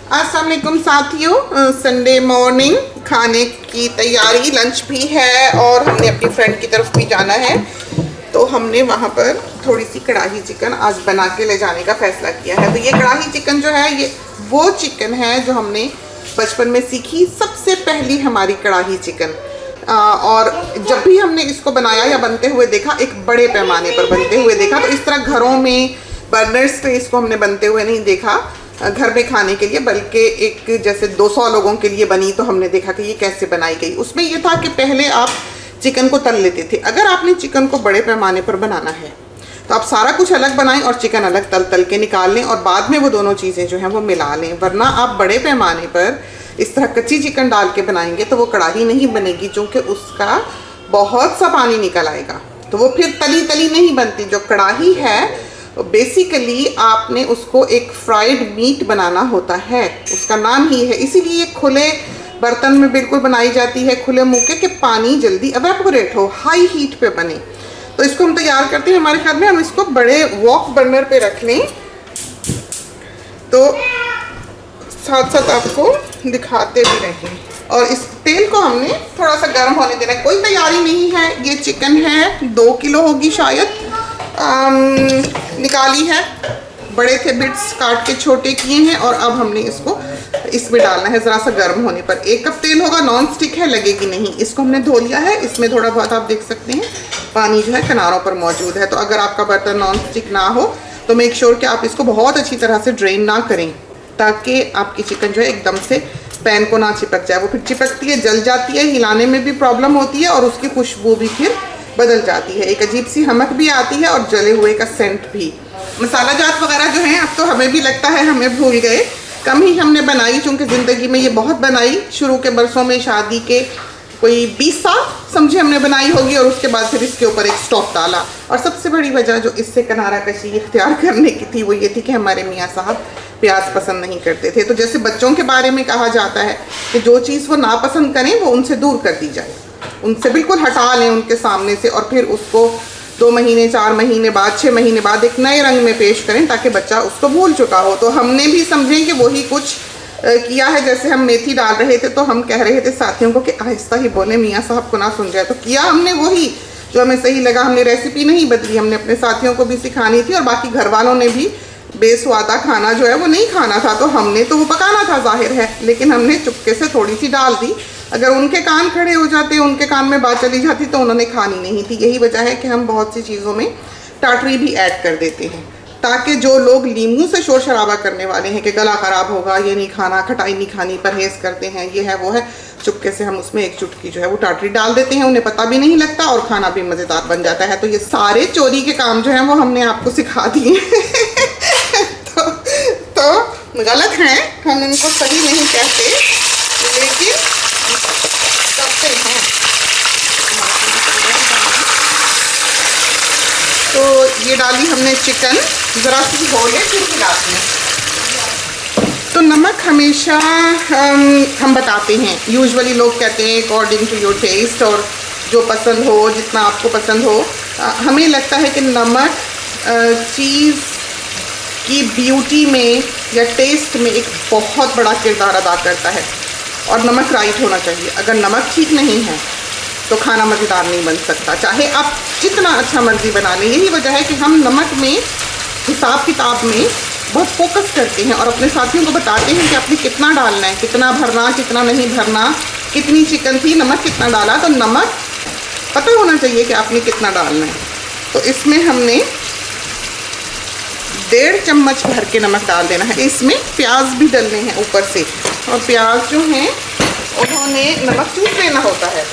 अस्सलाम वालेकुम साथियों, संडे मॉर्निंग खाने की तैयारी, लंच भी है और हमने अपनी फ्रेंड की तरफ भी जाना है। तो हमने वहाँ पर थोड़ी सी कढ़ाई चिकन आज बना के ले जाने का फैसला किया है। तो ये कढ़ाई चिकन जो है, ये वो चिकन है जो हमने बचपन में सीखी, सबसे पहली हमारी कढ़ाई चिकन। और जब भी हमने इसको बनाया या बनते हुए देखा, एक बड़े पैमाने पर बनते हुए देखा। तो इस तरह घरों में बर्नर्स पे इसको हमने बनते हुए नहीं देखा घर में खाने के लिए, बल्कि एक जैसे 200 लोगों के लिए बनी तो हमने देखा कि ये कैसे बनाई गई। उसमें ये था कि पहले आप चिकन को तल लेते थे। अगर आपने चिकन को बड़े पैमाने पर बनाना है तो आप सारा कुछ अलग बनाएं और चिकन अलग तल के निकाल लें और बाद में वो दोनों चीज़ें जो हैं वो मिला लें। वरना आप बड़े पैमाने पर इस तरह कच्ची चिकन डाल के बनाएंगे तो वो कढ़ाई नहीं बनेगी, क्योंकि उसका बहुत सा पानी निकल आएगा, तो वो फिर तली तली नहीं बनती। जो कढ़ाई है बेसिकली आपने उसको एक फ्राइड मीट बनाना होता है, उसका नाम ही है। इसीलिए खुले बर्तन में बिल्कुल बनाई जाती है, खुले मुँह के, कि पानी जल्दी एवेपोरेट हो, हाई हीट पे बने। तो इसको हम तैयार करते हैं। हमारे ख्याल में हम इसको बड़े वॉक बर्नर पे रख लें तो साथ साथ आपको दिखाते भी रहें। और इस तेल को हमने थोड़ा सा गर्म होने देना है। कोई तैयारी नहीं है, ये चिकन है 2 किलो होगी शायद, निकाली है, बड़े थे बिट्स काट के छोटे किए हैं और अब हमने इसको इसमें डालना है। ज़रा सा गर्म होने पर 1 कप तेल होगा, नॉन स्टिक है, लगेगी नहीं। इसको हमने धो लिया है, इसमें थोड़ा बहुत आप देख सकते हैं पानी जो है किनारों पर मौजूद है। तो अगर आपका बर्तन नॉन स्टिक ना हो तो मेक श्योर कि आप इसको बहुत अच्छी तरह से ड्रेन ना करें, ताकि आपकी चिकन जो है एकदम से पैन को ना चिपक जाए। वो फिर चिपकती है, जल जाती है, हिलाने में भी प्रॉब्लम होती है और उसकी खुशबू भी फिर बदल जाती है, एक अजीब सी हमक भी आती है और जले हुए का सेंट भी। मसाला जात वगैरह जो हैं अब तो हमें भी लगता है हमें भूल गए, कम ही हमने बनाई, चूँकि ज़िंदगी में ये बहुत बनाई। शुरू के बरसों में शादी के कोई 20 साल समझे हमने बनाई होगी और उसके बाद फिर इसके ऊपर एक स्टॉक डाला। और सबसे बड़ी वजह जो इससे किनारा कशी इख्तियार करने की थी वो ये थी कि हमारे मियाँ साहब प्याज पसंद नहीं करते थे। तो जैसे बच्चों के बारे में कहा जाता है कि जो चीज़ वो नापसंद करें वो उनसे दूर कर दी जाए, उनसे बिल्कुल हटा लें उनके सामने से, और फिर उसको 2 महीने 4 महीने बाद 6 महीने बाद एक नए रंग में पेश करें ताकि बच्चा उसको भूल चुका हो। तो हमने भी समझें कि वही कुछ किया है। जैसे हम मेथी डाल रहे थे तो हम कह रहे थे साथियों को कि आहिस्ता ही बोले, मियाँ साहब को ना सुन जाए। तो किया हमने वही जो हमें सही लगा, हमने रेसिपी नहीं बदली, हमने अपने साथियों को भी सिखानी थी और बाकी घर वालों ने भी बेस्वादा खाना जो है वो नहीं खाना था, तो हमने तो वो पकाना था जाहिर है, लेकिन हमने चुपके से थोड़ी सी डाल दी। अगर उनके कान खड़े हो जाते, उनके कान में बात चली जाती तो उन्होंने खानी नहीं थी। यही वजह है कि हम बहुत सी चीज़ों में टाटरी भी ऐड कर देते हैं, ताकि जो लोग लीमू से शोर शराबा करने वाले हैं कि गला ख़राब होगा, ये नहीं खाना, खटाई नहीं खानी, परहेज़ करते हैं, ये है वो है, चुपके से हम उसमें एक चुटकी जो है वो टाटरी डाल देते हैं, उन्हें पता भी नहीं लगता और खाना भी मज़ेदार बन जाता है। तो ये सारे चोरी के काम जो हैं वो हमने आपको सिखा दिए तो गलत हैं, हम इनको सही नहीं कहते, लेकिन करते हैं। तो ये डाली हमने चिकन, ज़रा सी होले फिर खिलाते हैं। तो नमक हमेशा हम बताते हैं, यूजुअली लोग कहते हैं अकॉर्डिंग टू योर टेस्ट, और जो पसंद हो, जितना आपको पसंद हो। हमें लगता है कि नमक चीज़ की ब्यूटी में या टेस्ट में एक बहुत बड़ा किरदार अदा करता है, और नमक राइट होना चाहिए। अगर नमक ठीक नहीं है तो खाना मज़ेदार नहीं बन सकता, चाहे आप जितना अच्छा मर्जी बना लें। यही वजह है कि हम नमक में, हिसाब किताब में बहुत फोकस करते हैं और अपने साथियों को बताते हैं कि आपने कितना डालना है, कितना भरना, कितना नहीं भरना, कितनी चिकन थी, नमक कितना डाला। तो नमक पता होना चाहिए कि आपने कितना डालना है। तो इसमें हमने 1.5 चम्मच भर के नमक डाल देना है। इसमें प्याज भी डलने हैं ऊपर से, और प्याज जो हैं उन्होंने नमक चूस लेना होता है।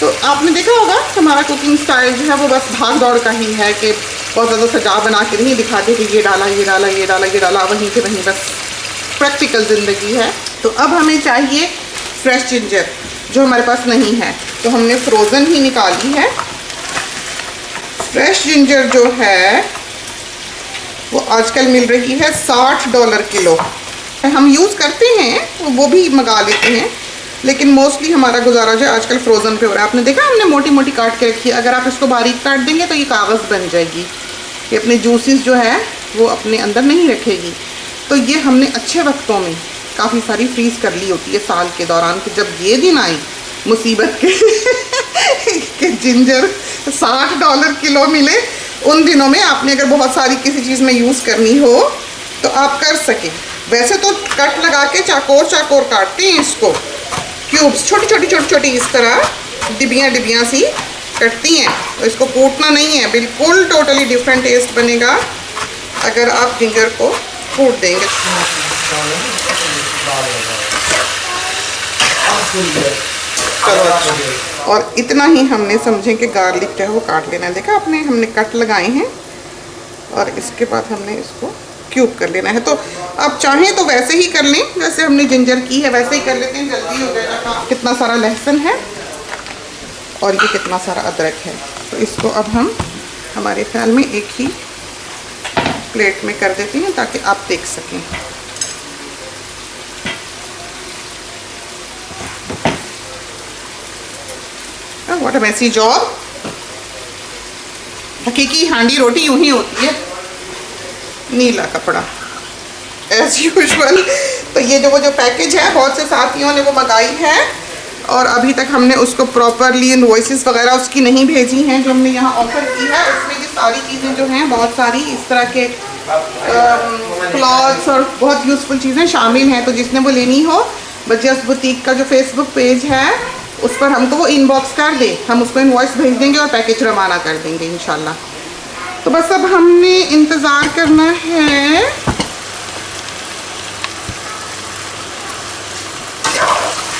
तो आपने देखा होगा हमारा कुकिंग स्टाइल जो है वो बस भाग दौड़ का ही है, कि बहुत ज़्यादा सजा बना के नहीं दिखाते कि ये डाला, ये डाला, ये डाला, ये डाला, वहीं से वहीं, बस प्रैक्टिकल ज़िंदगी है। तो अब हमें चाहिए फ्रेश जिंजर, जो हमारे पास नहीं है, तो हमने फ्रोज़न ही निकाली है। फ्रेश जिंजर जो है वो आजकल मिल रही है $60 किलो। हम यूज़ करते हैं, वो भी मंगा लेते हैं, लेकिन मोस्टली हमारा गुजारा जो है आजकल फ्रोज़न पे हो रहा है। आपने देखा हमने मोटी मोटी काट के रखी है, अगर आप इसको बारीक काट देंगे तो ये कागज़ बन जाएगी, ये अपने जूसेस जो है वो अपने अंदर नहीं रखेगी। तो ये हमने अच्छे वक्तों में काफ़ी सारी फ्रीज कर ली होती है साल के दौरान, कि जब ये दिन आए मुसीबत के कि जिंजर $60 किलो मिले, उन दिनों में आपने अगर बहुत सारी किसी चीज़ में यूज़ करनी हो तो आप कर सकें। वैसे तो कट लगा के चाकोर चाकोर काटते हैं इसको, क्यूब्स छोटी छोटी इस तरह डिबियाँ सी कटती हैं। तो इसको कूटना नहीं है, बिल्कुल टोटली डिफरेंट टेस्ट बनेगा अगर आप जिंजर को कूट देंगे। चलो अच्छा, और इतना ही हमने समझें कि गार्लिक जो है वो काट लेना है। देखा आपने, हमने कट लगाए हैं और इसके बाद हमने इसको क्यूब कर लेना है। तो आप चाहें तो वैसे ही कर लें जैसे हमने जिंजर की है, वैसे ही कर लेते हैं, जल्दी हो जाएगा। कितना सारा लहसुन है और ये कितना सारा अदरक है। तो इसको अब हम हमारे ख्याल में एक ही प्लेट में कर देते हैं ताकि आप देख सकें। What a messy job. हकीकी हांडी रोटी यूं ही होती है, नीला कपड़ा एज यूजुअल। तो ये वो जो पैकेज है बहुत से साथियों ने वो मंगाई है और अभी तक हमने उसको प्रॉपरली इनवॉइसेस वगैरह उसकी नहीं भेजी हैं जो हमने यहाँ ऑफर की है। उसमें ये सारी चीज़ें जो हैं, बहुत सारी इस तरह के क्लॉथ्स और बहुत यूज़फुल चीज़ें शामिल हैं। तो जिसने वो लेनी हो, बजस बुटीक का जो फेसबुक पेज है उस पर हमको वो इनबॉक्स कर दे, हम उसको इनवॉइस भेज देंगे और पैकेज रवाना कर देंगे इंशाल्लाह। तो बस अब हमने इंतज़ार करना है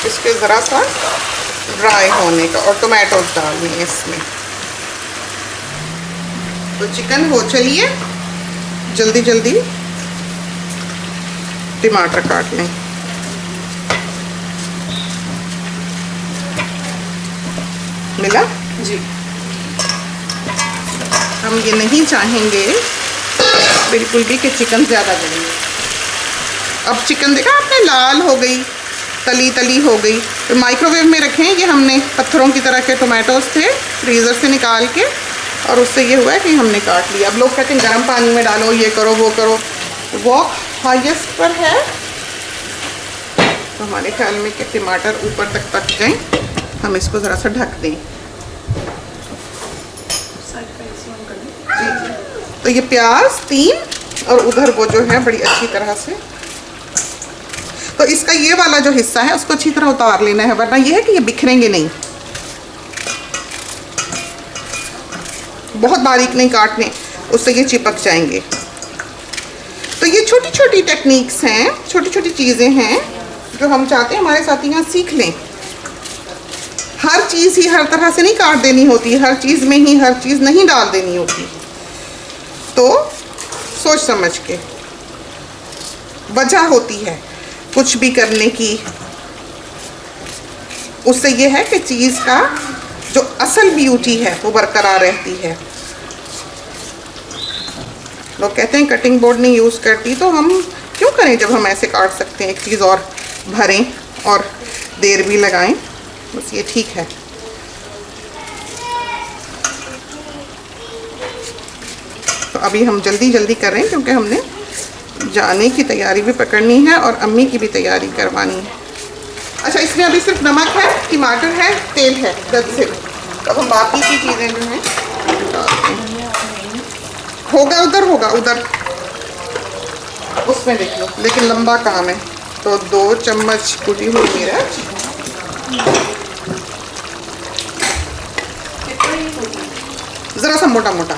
इसके ज़रा सा ड्राई होने का और टोमेटोज डालने हैं इसमें। तो चिकन हो, चलिए जल्दी जल्दी टमाटर काट लें। मिला जी। हम ये नहीं चाहेंगे बिल्कुल भी कि चिकन ज़्यादा जले। अब चिकन देखा आपने, लाल हो गई, तली तली हो गई। तो माइक्रोवेव में रखे हैं, ये हमने पत्थरों की तरह के टोमेटोज थे फ्रीज़र से निकाल के, और उससे ये हुआ है कि हमने काट लिया। अब लोग कहते हैं गर्म पानी में डालो, ये करो वो करो, वो हाईएस्ट पर है। तो हमारे ख्याल में कि टमाटर ऊपर तक पक जाएं, हम इसको ज़रा सा ढक दें। जी। तो ये प्याज 3 और उधर वो जो है बड़ी अच्छी तरह से, तो इसका ये वाला जो हिस्सा है उसको अच्छी तरह उतार लेना है, वरना ये है कि ये बिखरेंगे नहीं। बहुत बारीक नहीं काटने, उससे ये चिपक जाएंगे। तो ये छोटी छोटी टेक्निक्स हैं, छोटी छोटी चीज़ें हैं जो हम चाहते हैं हमारे साथी यहाँ सीख लें। हर चीज़ ही हर तरह से नहीं काट देनी होती, हर चीज़ में ही हर चीज़ नहीं डाल देनी होती। तो सोच समझ के, वजह होती है कुछ भी करने की, उससे ये है कि चीज़ का जो असल ब्यूटी है वो बरकरार रहती है। लोग कहते हैं कटिंग बोर्ड नहीं यूज़ करती, तो हम क्यों करें जब हम ऐसे काट सकते हैं। एक चीज़ और भरें और देर भी लगाएं, बस ये ठीक है। तो अभी हम जल्दी जल्दी कर रहे हैं क्योंकि हमने जाने की तैयारी भी पकड़नी है और अम्मी की भी तैयारी करवानी है। अच्छा, इसमें अभी सिर्फ नमक है, टमाटर है, तेल है, दस से। अब हम बाकी की चीज़ें जो हैं होगा उधर, होगा उधर, उसमें देख लो, लेकिन लंबा काम है। तो 2 चम्मच कुटी हुई मिर्च, ज़रा सा मोटा मोटा,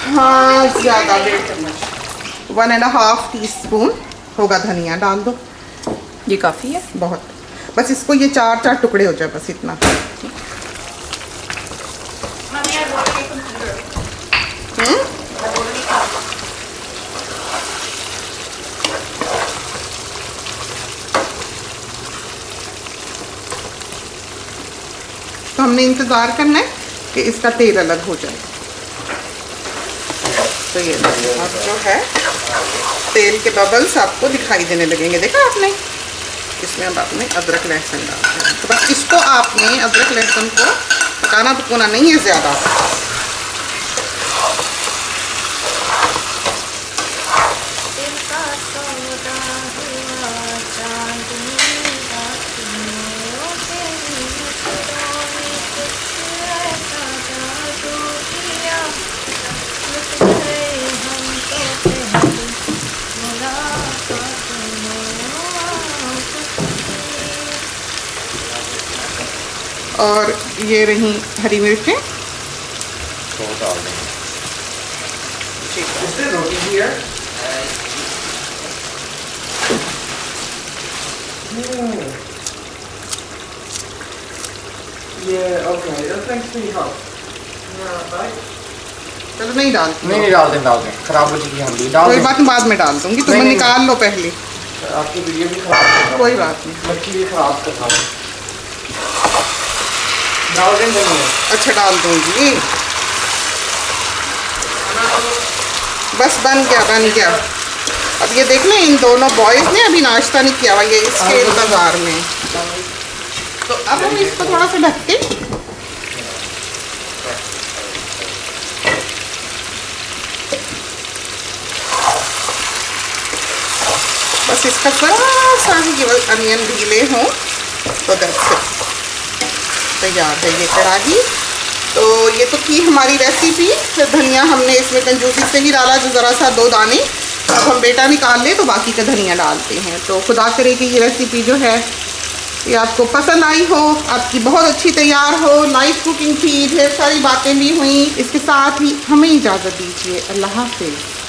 हाँ ज़्यादा 1.5 चम्मच, 1.5 टीस्पून होगा धनिया डाल दो। ये काफ़ी है, बहुत, बस इसको ये 4 टुकड़े हो जाए, बस इतना। तो हमने इंतज़ार करना है कि इसका तेल अलग हो जाए। तो ये अब जो है तेल के बबल्स आपको दिखाई देने लगेंगे, देखा आपने। इसमें अब आपने अदरक लहसुन डालना है। तो बस इसको आपने अदरक लहसुन को पकाना पकाना नहीं है ज़्यादा। और ये रही हरी मिर्चें। तो डाल देंगे। Is there roti here? Yeah, okay. Thanks for your help. Bye. चलो नहीं डालती हूँ। नहीं डाल दें खराब हो जाएगी हल्दी डाल कोई दें। बात नहीं, बाद में डाल दूंगी, तुम्हें नहीं, निकाल लो पहले। आपकी वीडियो भी खराब कोई बात नहीं। मक्खी भी खराब करता हूँ। डाल दें धनिया। अच्छा डाल दूंगी। बस बन गया। अब ये देख लें, इन दोनों बॉयज ने अभी नाश्ता नहीं किया हुआ, ये इसके इंतजार में। तो अब हम इसको थोड़ा सा ढक के बस इसका थोड़ा सा ही केवल अनियन ढीले हों तो दैट्स इट, तैयार है ये कढ़ाई। तो ये तो थी हमारी रेसिपी। धनिया हमने इसमें कंजूसी से ही डाला, जो ज़रा सा 2 दाने। अब हम बेटा निकाल ले तो बाकी का धनिया डालते हैं। तो खुदा करे कि ये रेसिपी जो है ये आपको पसंद आई हो, आपकी बहुत अच्छी तैयार हो। लाइव कुकिंग थी, ढेर सारी बातें भी हुई। इसके साथ ही हमें इजाज़त दीजिए। अल्लाह हाफिज़।